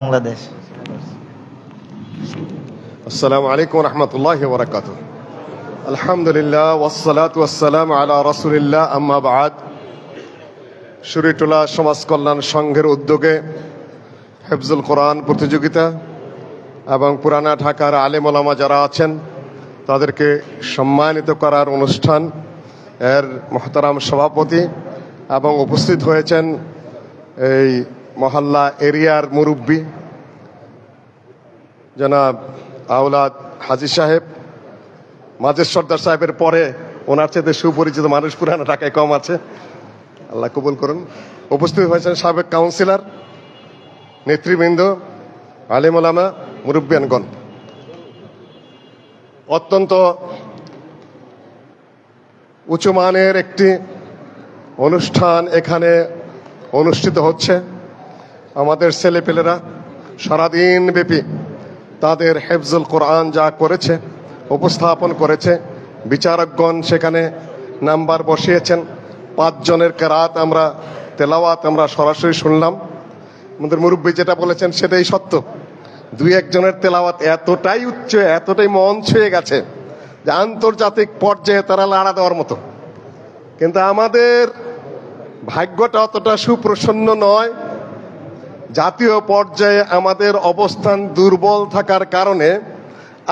বাংলাদেশ। আসসালামু আলাইকুম রহমতুল্লাহি ওয়া বারাকাতুহু। আলহামদুলিল্লাহ ওয়াসসালাতু ওয়াসসালামু আলা রাসূলিল্লাহ, আম্মা বা'দ। শরীয়তুল্লাহ সমাজ কল্যাণ সংঘের উদ্যোগে হিফজুল কোরআন প্রতিযোগিতা এবং পুরানা ঢাকার আলেম ওলামা যারা আছেন তাদেরকে সম্মানিত করার অনুষ্ঠান এর মহতারাম সভাপতি এবং উপস্থিত হয়েছেন এই মহল্লা এরিয়ার মুরব্বী জনাব আওলাদ হাজী সাহেব। মাজেদ সর্দার সাহেবের পরে ওনার চেয়ে সুপরিচিত মানুষ পুরানা ঢাকায় কম আছে, আল্লাহ কবুল করুন। উপস্থিত হয়েছেন সাবেক কাউন্সিলর, নেতৃবৃন্দ, আলেম ওলামা, মুরব্বিয়ানগণ। অত্যন্ত উঁচু মানের একটি অনুষ্ঠান এখানে অনুষ্ঠিত হচ্ছে। আমাদের ছেলেপেলেরা সারাদিন ব্যাপী তাদের হিফজুল কোরআন যা করেছে, উপস্থাপন করেছে, বিচারকগণ সেখানে নাম্বার বসিয়েছেন। 5 জনের কেরাত আমরা তেলাওয়াত আমরা সরাসরি শুনলাম। আমাদের মুরব্বী যেটা বলেছেন সেটাই সত্য। 2-1 জনের তেলাওয়াত এতটাই উচ্চ, এতটাই মন ছুঁয়ে গেছে যে আন্তর্জাতিক পর্যায়ে তারা লাড়া দেওয়ার মতো। কিন্তু আমাদের ভাগ্যটা অতটা সুপ্রসন্ন নয়। জাতীয় পর্যায়ে আমাদের অবস্থান দুর্বল থাকার কারণে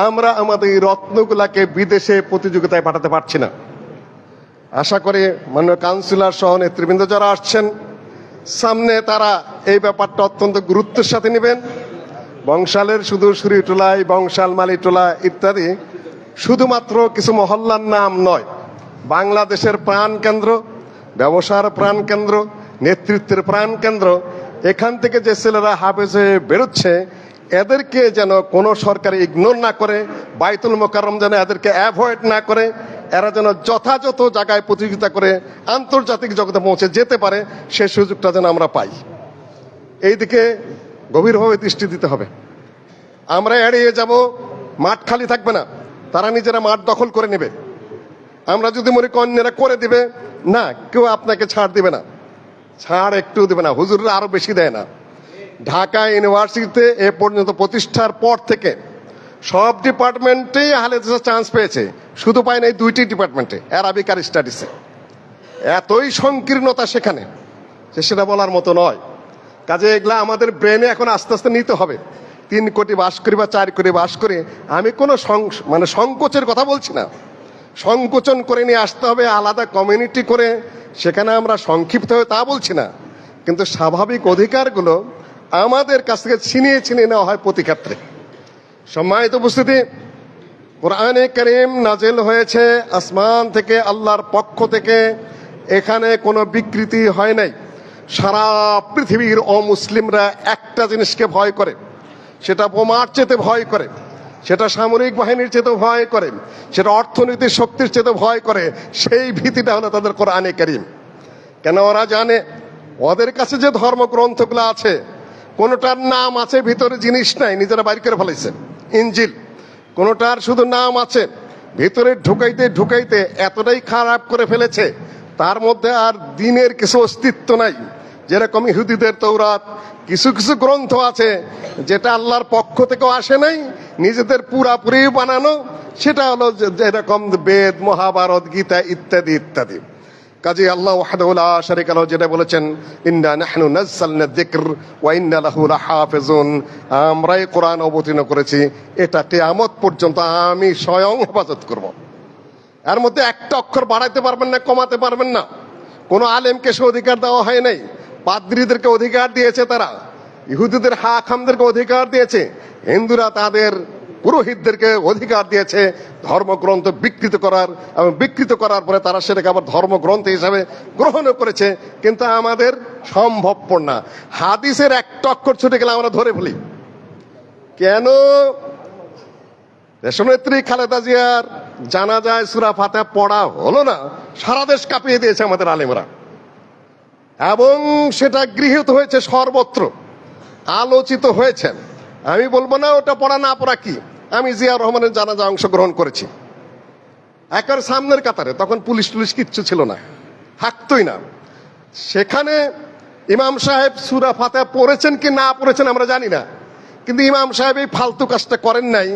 আমরা আমাদের এই রত্নগুলাকে বিদেশে প্রতিযোগিতায় পাঠাতে পারছি না। আশা করি মাননীয় কাউন্সিলর সহ নেতৃবৃন্দ যারা আসছেন সামনে তারা এই ব্যাপারটা অত্যন্ত গুরুত্বের সাথে নেবেন। বংশালের শুধু শরীয়তুল্লাহ, বংশাল, মালিটোলা ইত্যাদি শুধুমাত্র কিছু মহল্লার নাম নয়, বাংলাদেশের প্রাণকেন্দ্র, ব্যবসার প্রাণকেন্দ্র, নেতৃত্বের প্রাণকেন্দ্র। এখান থেকে যে ছেলেরা হাফেজ হয়ে বেরোচ্ছে এদেরকে যেন কোনো সরকার ইগনোর না করে, বাইতুল মোকাররম যেন এদেরকে অ্যাভয়েড না করে, এরা যেন যথাযথ জায়গায় প্রতিযোগিতা করে আন্তর্জাতিক জগতে পৌঁছে যেতে পারে, সেই সুযোগটা যেন আমরা পাই। এই দিকে গভীরভাবে দৃষ্টি দিতে হবে। আমরা এড়িয়ে যাব, মাঠ খালি থাকবে না, তারা নিজেরা মাঠ দখল করে নেবে। আমরা যদি মনে করি অন্যেরা করে দিবে, না, কেউ আপনাকে ছাড় দিবে না, ছাড় একটু দেবে না, হুজুররা আরো বেশি দেয় না। ঢাকা ইউনিভার্সিটিতে এ পর্যন্ত প্রতিষ্ঠার পর থেকে সব ডিপার্টমেন্টেই আহলে হাদিসের চান্স পেয়েছে, শুধু পায় না এই 2টি ডিপার্টমেন্টে, অ্যারাবিক আর স্টাডিসে। এতই সংকীর্ণতা সেখানে যে সেটা বলার মতো নয়। কাজে এগুলা আমাদের ব্রেনে এখন আস্তে আস্তে নিতে হবে। 3 কোটি বাস করি বা 4 কোটি বাস করি, আমি কোনো সংকোচের কথা বলছি না। সংকোচন করে নিয়ে আসতে হবে, আলাদা কমিউনিটি করে সেখানে আমরা সংক্ষিপ্ত হয়ে তা বলছি না। কিন্তু স্বাভাবিক অধিকারগুলো আমাদের কাছ থেকে ছিনিয়ে ছিনিয়ে নেওয়া হয় প্রতি ক্ষেত্রে। সম্মানিত উপস্থিতি, কোরআনে কারীম নাজিল হয়েছে আসমান থেকে, আল্লাহর পক্ষ থেকে। এখানে কোনো বিকৃতি হয় নাই। সারা পৃথিবীর অমুসলিমরা একটা জিনিসকে ভয় করে, সেটা বোমার চেতে ভয় করে, সেটা সামরিক বাহিনীর চেতে ভয় করে, সেটা অর্থনৈতিক শক্তির চেতে ভয় করে। সেই ভীতিটা হলো তাদের কোরআনে কারীম। কেন? ওরা জানে ওদের কাছে যে ধর্মগ্রন্থগুলো আছে কোনোটার নাম আছে, ভিতরে জিনিস নাই, নিজেরা বাইর করে ফেলেছে। ইনজিল কোনোটার শুধু নাম আছে, ভিতরে ঢুকাইতে ঢুকাইতে এতটাই খারাপ করে ফেলেছে, তার মধ্যে আর দিনের কিছু অস্তিত্ব নাই। যেরকম ইহুদিদের তৌরাত, কিছু কিছু গ্রন্থ আছে যেটা আল্লাহর পক্ষ থেকেও আসে নাই, নিজেদের পুরাপুরি বানানো। সেটা হলো যেরকম বেদ, মহাভারত, গীতা ইত্যাদি ইত্যাদি। কাজী আল্লাহ ওয়াহদাহু লা শারীকা লাহু যেটা বলেছেন, ইন্না নাহনু নাযালনা যিকর ওয়া ইন্না লাহু লাহাফিজুন, আমরাই কোরআন অবতীর্ণ করেছি, এটা কিয়ামত পর্যন্ত আমি স্বয়ং হেফাজত করব। এর মধ্যে একটা অক্ষর বাড়াইতে পারবেন না, কমাতে পারবেন না। কোনো আলেমকে সে অধিকার দেওয়া হয় নাই। পাদ্রীদেরকে অধিকার দিয়েছে তারা, ইহুদিদের হাকামদেরকে অধিকার দিয়েছে, হিন্দুরা তাদের পুরোহিতদেরকে অধিকার দিয়েছে ধর্মগ্রন্থ বিকৃত করার, এবং বিকৃত করার পরে তারা সেটাকে আবার ধর্মগ্রন্থ হিসাবে গ্রহণও করেছে। কিন্তু আমাদের সম্ভবপর না। হাদিসের একটা অক্ষর ছুটে গেলে আমরা ধরে ফেলি। কেন? দেশনেত্রী খালেদা জিয়ার জানাজায় সূরা ফাতিহা পড়া হলো না, সারা দেশ কাঁপিয়ে দিয়েছে আমাদের আলেমরা, এবং সেটা গৃহীত হয়েছে, সর্বত্র আলোচিত হয়েছে। আমি বলবো না ওটা পড়া না পড়া কি, আমি জিয়া রহমানের জানাজা অংশগ্রহণ করেছি একেবারে সামনের কাতারে, তখন পুলিশ টুলিশ কিচ্ছু ছিল না, থাকতোই না। সেখানে ইমাম সাহেব সূরা ফাতিহা পড়েছেন কি না পড়েছেন আমরা জানি না, কিন্তু ইমাম সাহেব এই ফালতু কাজটা করেন নাই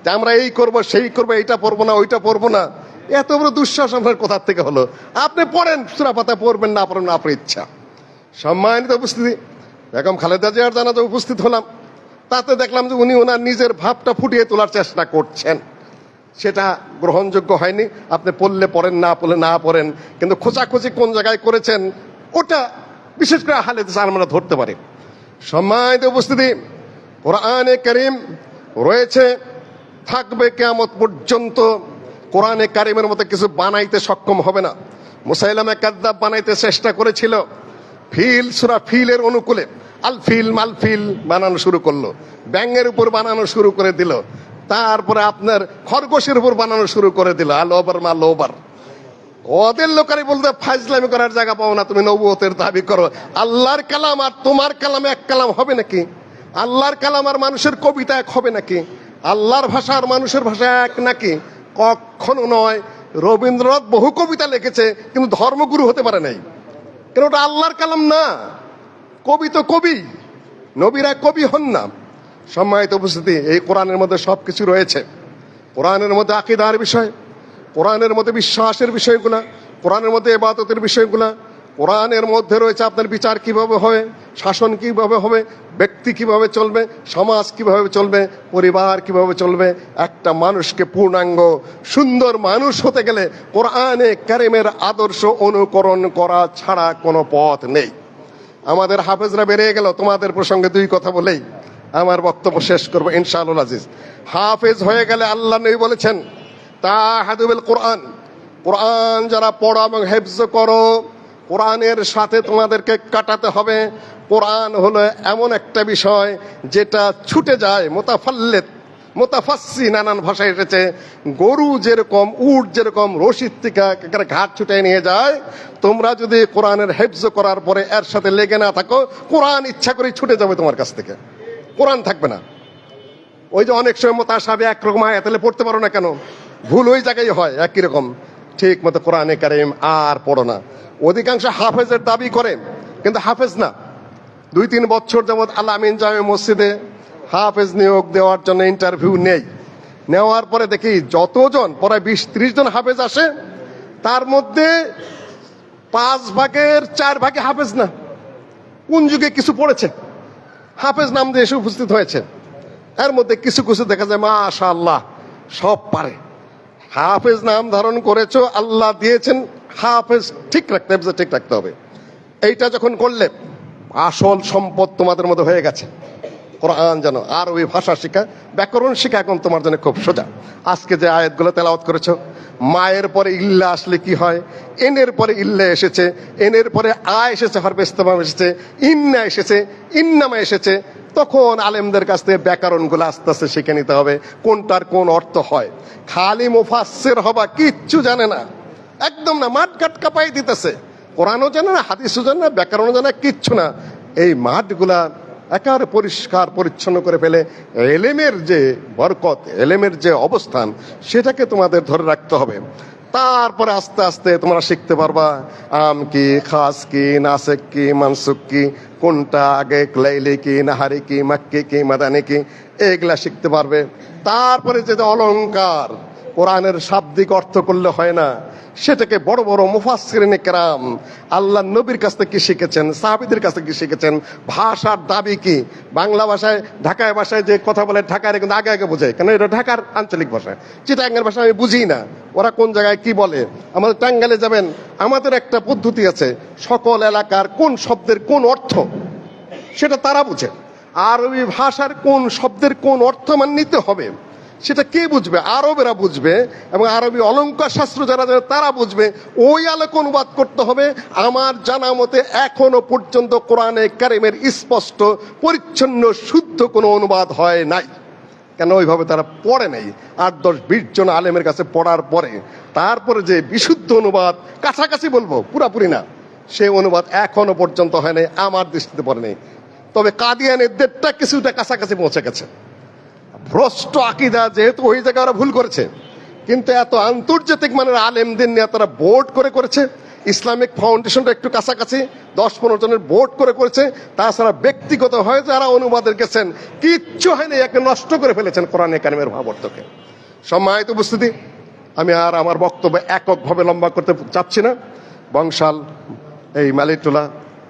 যে আমরা এই করব সেই করব, এইটা পড়বো না ওইটা পড়বো না। এত বড় দুঃসাহস আপনার কোথা থেকে হলো? আপনি পড়েন, সূরা ফাতিহা পড়বেন না পড়েন না আপনার ইচ্ছা। সম্মানিত উপস্থিতি, বেগম খালেদা জিয়ার জানাজা উপস্থিত হলাম, তাতে দেখলাম যে উনি ওনার নিজের ভাবটা ফুটিয়ে তোলার চেষ্টা করছেন। সেটা গ্রহণযোগ্য হয়নি। আপনি পড়লে পড়েন, না পড়লে না পড়েন, কিন্তু খোঁচাখুচি কোন জায়গায় করেছেন ওটা বিশেষ করে আহলে হাদিস আমরা ধরতে পারি। সম্মানিত উপস্থিতি, কোরআনে কারীম রয়েছে, থাকবে কিয়ামত পর্যন্ত। কোরআনে কারীমের মতো কিছু বানাইতে সক্ষম হবে না। মুসাইলামা কাযযাব বানাইতে চেষ্টা করেছিল, ফিল সূরা ফিলের অনুকূলে আল ফিল মাল ফিল বানানো শুরু করলো, ব্যাঙের উপর বানানো শুরু করে দিল, তারপরে আপনার খরগোশের উপর বানানো শুরু করে দিল আল ওবার মাল ওবার। ওদের লোকেরাই বলতে ফাজলামি করার জায়গা পাও না, তুমি নবুয়তের দাবি করো। আল্লাহর কালাম আর তোমার কালাম এক কালাম হবে নাকি? আল্লাহর কালাম আর মানুষের কবিতা এক হবে নাকি? আল্লাহর ভাষা আর মানুষের ভাষা এক নাকি? কখনো নয়। রবীন্দ্রনাথ বহু কবিতা লিখেছে, কিন্তু ধর্মগুরু হতে পারে নাই, কেন? ওটা আল্লাহর কালাম না। কবি তো কবি, নবীরা কবি হন না। সম্মানিত উপস্থিতি, এই কোরআনের মধ্যে সবকিছু রয়েছে। কোরআনের মধ্যে আকীদার বিষয়, কোরআনের মধ্যে বিশ্বাসের বিষয়গুলা, কোরআনের মধ্যে ইবাদতের বিষয়গুলা, কোরআনের মধ্যে রয়েছে আপনার বিচার কিভাবে হবে, শাসন কিভাবে হবে, ব্যক্তি কিভাবে চলবে, সমাজ কিভাবে চলবে, পরিবার কিভাবে চলবে। একটা মানুষকে পূর্ণাঙ্গ সুন্দর মানুষ হতে গেলে কোরআনে কারীমের আদর্শ অনুকরণ করা ছাড়া কোনো পথ নেই। আমাদের হাফেজরা বেরিয়ে গেল, তোমাদের প্রসঙ্গে দুই কথা বলেই আমার বক্তব্য শেষ করবো ইনশাআল্লাহ আজিজ। হাফেজ হয়ে গেলে আল্লাহ নবী বলেছেন তাহাদু বিল কোরআন, কোরআন যারা পড়ো এবং হেফজ করো, কোরআনের সাথে তোমাদেরকে কাটাতে হবে। কোরআন হলো এমন একটা বিষয় যেটা ছুটে যায়, মোতাফাল্লেত মোতাফাসসি নানান ভাষায় এসেছে। গরু যেরকম, উট যেরকম রশিদ থেকে ঘাট ছুটে নিয়ে যায়, তোমরা যদি কোরআনের হেফজ করার পরে এর সাথে লেগে না থাকো, কোরআন ইচ্ছা করে ছুটে যাবে তোমার কাছ থেকে, কোরআন থাকবে না। ওই যে অনেক সময় মোতাশাবিহ একরকম আয়াত তাহলে পড়তে পারো না কেন? ভুল ওই জায়গায় হয় একই রকম। ঠিক মতো কোরআনে কারীম আর পড়ো না। অধিকাংশ হাফেজের দাবি করে কিন্তু হাফেজ না। 2-3 বছর যাবৎ আল আমিন জামে মসজিদে হাফেজ নিয়োগ দেওয়ার জন্য ইন্টারভিউ নেই। নেওয়ার পরে দেখি যতজন, প্রায় 20-30 জন হাফেজ আসে, তার মধ্যে 5 ভাগের 4 ভাগে হাফেজ না। কোন যুগে কিছু পড়েছে, হাফেজ নাম দিয়ে এসে উপস্থিত হয়েছে। এর মধ্যে কিছু কিছু দেখা যায় মাশাআল্লাহ সব পারে। হাফেজ নাম ধারণ করেছো, আল্লাহ দিয়েছেন হাফেজ, ঠিক রাখতে হবে। এইটা যখন করলে আসল সম্পদ তোমাদের মধ্যে হয়ে গেছে। কোরআন জানো, আরবি ভাষা শিখা, ব্যাকরণ শিখা এখন তোমার জন্য খুব সোজা। আজকে যে আয়াতগুলো তেলাওয়াত করেছো, মায়ের পরে ইল্লা আসলে কি হয়, এনের পরে ইল্লা এসেছে, এনের পরে আ এসেছে, হরফে ইস্তেফাম এসেছে, ইন্না এসেছে, ইন্নামা এসেছে, তখন আলেমদের কাছ থেকে ব্যাকরণগুলো আস্তে আস্তে শিখে নিতে হবে কোনটার কোন অর্থ হয়। খালি মুফাসসির হবা, কিচ্ছু জানে না, একদম না, মাঠঘাট কাঁপাই দিতেছে। কোরআনও জানে না, হাদিসও জানে না, ব্যাকরণও জানে না, কিচ্ছু না। এই মাঠগুলা একেবারে পরিষ্কার পরিচ্ছন্ন করে ফেলে এলেমের যে বরকত, এলেমের যে অবস্থান, সেটাকে তোমাদের ধরে রাখতে হবে। তারপরে আস্তে আস্তে তোমরা শিখতে পারবা আম কি, খাস কি, নাসিক কি, মানসুক কি, কোনটা আগে, লাইলি কি, নাহারি কি, মাক্কি কি, মাদানি কি, এগুলা শিখতে পারবে। তারপরে যে অলংকার, কোরআনের শাব্দিক অর্থ করলে হয় না, সেটাকে বড় বড় মুফাসসিরিনে কেরাম আল্লাহ নবীর কাছ থেকে কি শিখেছেন, সাহাবীদের কাছ থেকে কি শিখেছেন, ভাষার দাবি কি। বাংলা ভাষায়, ঢাকায় ভাষায় যে কথা বলে, ঢাকায় কিন্তু আগে আগে বোঝায়, কেন এটা ঢাকার আঞ্চলিক ভাষা। চিটাঙ্গের ভাষা আমি বুঝি না, ওরা কোন জায়গায় কি বলে। আমাদের টাঙ্গাইলে যাবেন, আমাদের একটা পদ্ধতি আছে, সকল এলাকার কোন শব্দের কোন অর্থ সেটা তারা বুঝে। আরবি ভাষার কোন শব্দের কোন অর্থ মানে নিতে হবে সেটা কে বুঝবে? আরবেরা বুঝবে, এবং আরবি অলংকার শাস্ত্র যারা জানে তারা বুঝবে। ওই আলোকে অনুবাদ করতে হবে। আমার জানা মতে এখনো পর্যন্ত কোরআনে কারীমের স্পষ্ট পরিচ্ছন্ন শুদ্ধ কোনো অনুবাদ হয় নাই, কেন ওইভাবে তারা পড়ে নাই। 8-10-20 জন আলেমের কাছে পড়ার পরে তারপরে যে বিশুদ্ধ অনুবাদ, কাছাকাছি বলবো, পুরাপুরি না, সেই অনুবাদ এখনো পর্যন্ত হয় নাই, আমার দৃষ্টিতে পড়ে নেই। তবে কাদিয়ানের দেড়টা কিছুটা কাছাকাছি পৌঁছে গেছে। ভ্রষ্ট আকীদা যেহেতু ওই জায়গায় ওরা ভুল করেছে, কিন্তু এত আন্তর্জাতিক মানের আলেমদের নিয়ে তারা বোর্ড করেছে, ইসলামিক ফাউন্ডেশনটা একটু কাছাকাছি 10-15 জনের বোর্ড করে করেছে। তাছাড়া ব্যক্তিগত হয়ে যারা অনুবাদের গেছেন কিচ্ছু হয়নি, একে নষ্ট করে ফেলেছেন কোরআনে কারিমের ভাবার্থকে। সম্মানিত উপস্থিতি, আমি আর আমার বক্তব্য এককভাবে লম্বা করতে চাচ্ছি না। বংশাল, এই মালিটোলা,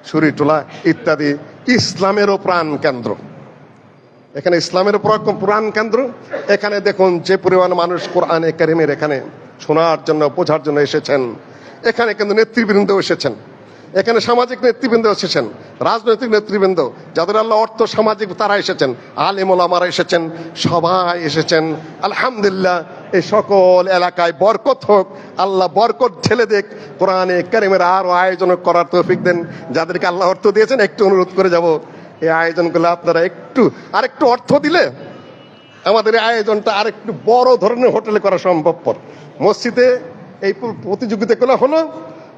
সুরিটোলা ইত্যাদি ইসলামেরও প্রাণ কেন্দ্র। এখানে ইসলামের প্রাণ কেন্দ্র। এখানে দেখুন যে পরিমাণ মানুষ কোরআনে কারিমের এখানে শোনার জন্য, বোঝার জন্য এসেছেন। এখানে কিন্তু নেতৃবৃন্দ এসেছেন, এখানে সামাজিক নেতৃবৃন্দ এসেছেন, রাজনৈতিক নেতৃবৃন্দ, যাদের আল্লাহ অর্থ সামাজিক তারা এসেছেন, আলেম ওলামারা এসেছেন, সবাই এসেছেন। আলহামদুলিল্লাহ, এই সকল এলাকায় বরকত হোক, আল্লাহ বরকত ঢেলে দেখ। কোরআনে কারিমের আরো আয়োজন করার তৌফিক দেন। যাদেরকে আল্লাহ অর্থ দিয়েছেন, একটু অনুরোধ করে যাব, এই আয়োজনগুলো আপনারা আরেকটু অর্থ দিলে আমাদের এই আয়োজনটা আরেকটু বড় ধরনের হোটেলে করা সম্ভবপর। মসজিদে এই প্রতিযোগিতাগুলো হলো,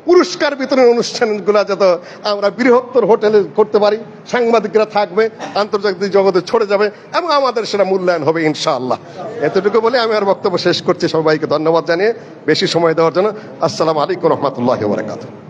পুরস্কার বিতরণ অনুষ্ঠানগুলো যাতে আমরা বৃহত্তর হোটেলে করতে পারি, সাংবাদিকরা থাকবে, আন্তর্জাতিক জগতে ছড়ে যাবে এবং আমাদের সেটা মূল্যায়ন হবে ইনশাআল্লাহ। এতটুকু বলে আমি আর বক্তব্য শেষ করছি। সবাইকে ধন্যবাদ জানিয়ে বেশি সময় দেওয়ার জন্য। আসসালামু আলাইকুম রহমতুল্লাহি ওয়া বারাকাতুহু।